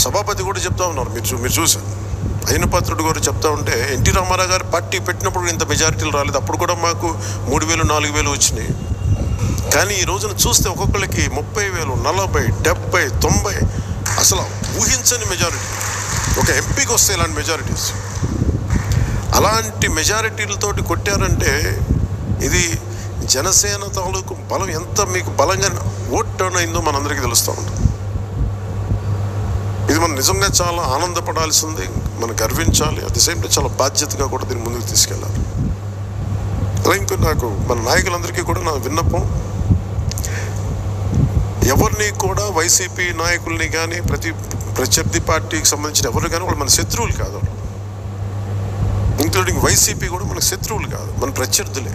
సభాపతి కూడా చెప్తా ఉన్నారు, మీరు చూసారు. అయినపాత్రుడు గారు చెప్తా ఉంటే ఎన్టీ రామారావు గారు పార్టీ పెట్టినప్పుడు ఇంత మెజారిటీలు రాలేదు, అప్పుడు కూడా మాకు 3,000 4,000 వచ్చినాయి. కానీ ఈ రోజున చూస్తే ఒక్కొక్కరికి 30,000 40 70 90 అసలు ఊహించని మెజారిటీ. ఒక ఎంపీకి వస్తే ఇలాంటి మెజారిటీస్, అలాంటి మెజారిటీలతోటి కొట్టారంటే ఇది జనసేన తాలూకు బలం ఎంత మీకు బలంగా ఓట్ టర్న్ అయిందో మనందరికీ తెలుస్తూ ఉంటుంది. ఇది మనం నిజంగా చాలా ఆనందపడాల్సింది, మనం గర్వించాలి. అట్ ది సేమ్ టైం చాలా బాధ్యతగా కూడా దీన్ని ముందుకు తీసుకెళ్ళాలి. అలా ఇంకా నాకు మన నాయకులందరికీ కూడా నా విన్నపం, ఎవరిని కూడా వైసీపీ నాయకుల్ని కానీ ప్రత్యర్థి పార్టీకి సంబంధించిన ఎవరు కానీ వాళ్ళు మన శత్రువులు కాదు, ఇంక్లూడింగ్ వైసీపీ కూడా మనకు శత్రువులు కాదు, మన ప్రత్యర్థులే.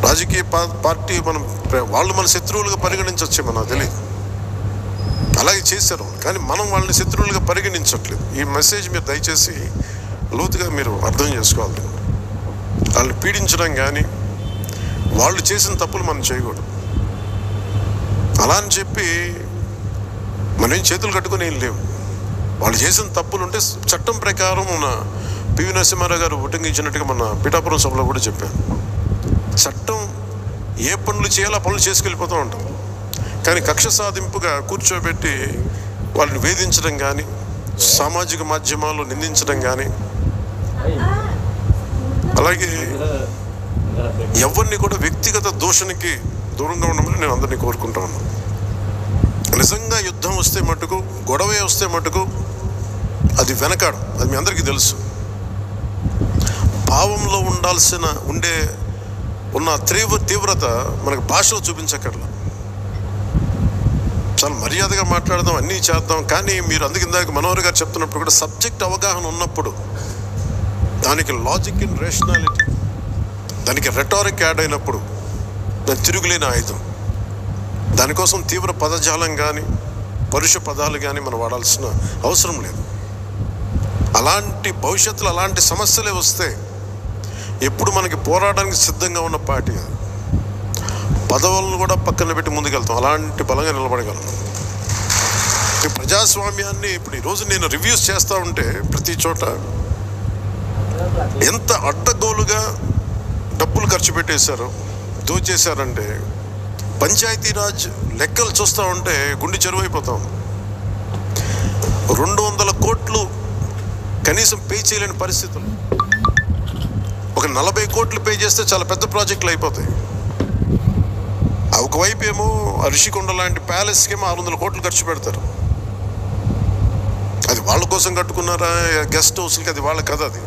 రాజకీయ పార్టీ వాళ్ళు మన శత్రువులుగా పరిగణించవచ్చు, మనకు తెలియదు, అలాగే చేశారు. కానీ మనం వాళ్ళని శత్రువులుగా పరిగణించట్లేదు. ఈ మెసేజ్ మీరు దయచేసి లోతుగా మీరు అర్థం చేసుకోవాలి. వాళ్ళని పీడించడం కానీ వాళ్ళు చేసిన తప్పులు మనం చేయకూడదు. అలా అని చెప్పి మనం చేతులు కట్టుకుని ఏం లేవు. వాళ్ళు చేసిన తప్పులు ఉంటే చట్టం ప్రకారం మన పివి నరసింహారావు గారు ఉటంకించినట్టుగా మన పిఠాపురం సభలో కూడా చెప్పాను. చట్టం ఏ పనులు చేయాలో ఆ పనులు చేసుకెళ్ళిపోతూ ఉంటాం. కానీ కక్ష సాధింపుగా కూర్చోబెట్టి వాళ్ళని వేధించడం కానీ, సామాజిక మాధ్యమాల్లో నిందించడం కానీ, అలాగే ఎవరిని కూడా వ్యక్తిగత దూషణకి దూరంగా ఉండమని నేను అందరినీ కోరుకుంటా ఉన్నాను. నిజంగా యుద్ధం వస్తే మటుకు, గొడవే వస్తే మటుకు అది వెనకాడం, అది మీ అందరికీ తెలుసు. భావంలో ఉన్న తీవ్రత మనకు భాషలో చూపించక్కర్లా. చాలా మర్యాదగా మాట్లాడదాం, అన్నీ చేద్దాం. కానీ మీరు అందుకిందాక మనోహర్ గారు చెప్తున్నప్పుడు కూడా సబ్జెక్ట్ అవగాహన ఉన్నప్పుడు, దానికి లాజిక్ అండ్ రేషనాలిటీ, దానికి రెటారిక్ యాడ్ అయినప్పుడు దాని తిరుగులేని ఆయుధం. దానికోసం తీవ్ర పదజాలం కానీ పరుష పదాలు కానీ మనం వాడాల్సిన అవసరం లేదు. అలాంటి భవిష్యత్తులో అలాంటి సమస్యలే వస్తే ఎప్పుడు మనకి పోరాడడానికి సిద్ధంగా ఉన్న పార్టీ అది. పదవులను కూడా పక్కన పెట్టి ముందుకెళ్తాం, అలాంటి బలంగా నిలబడగలం. ఈ ప్రజాస్వామ్యాన్ని ఇప్పుడు ఈరోజు నేను రివ్యూస్ చేస్తూ ఉంటే ప్రతి చోట ఎంత అడ్డగోలుగా డబ్బులు ఖర్చు పెట్టేశారు, దోచేశారంటే పంచాయతీరాజ్ లెక్కలు చూస్తూ ఉంటే గుండె చెరువైపోతాం. 200 కోట్లు కనీసం పే చేయలేని పరిస్థితులు. ఒక 40 కోట్లు పే చేస్తే చాలా పెద్ద ప్రాజెక్టులు అయిపోతాయి. ఒకవైపు ఏమో రిషికొండ లాంటి ప్యాలెస్కి ఏమో 600 కోట్లు ఖర్చు పెడతారు. అది వాళ్ళ కోసం కట్టుకున్నారా గెస్ట్ హౌస్లకి, అది వాళ్ళ కథ. అది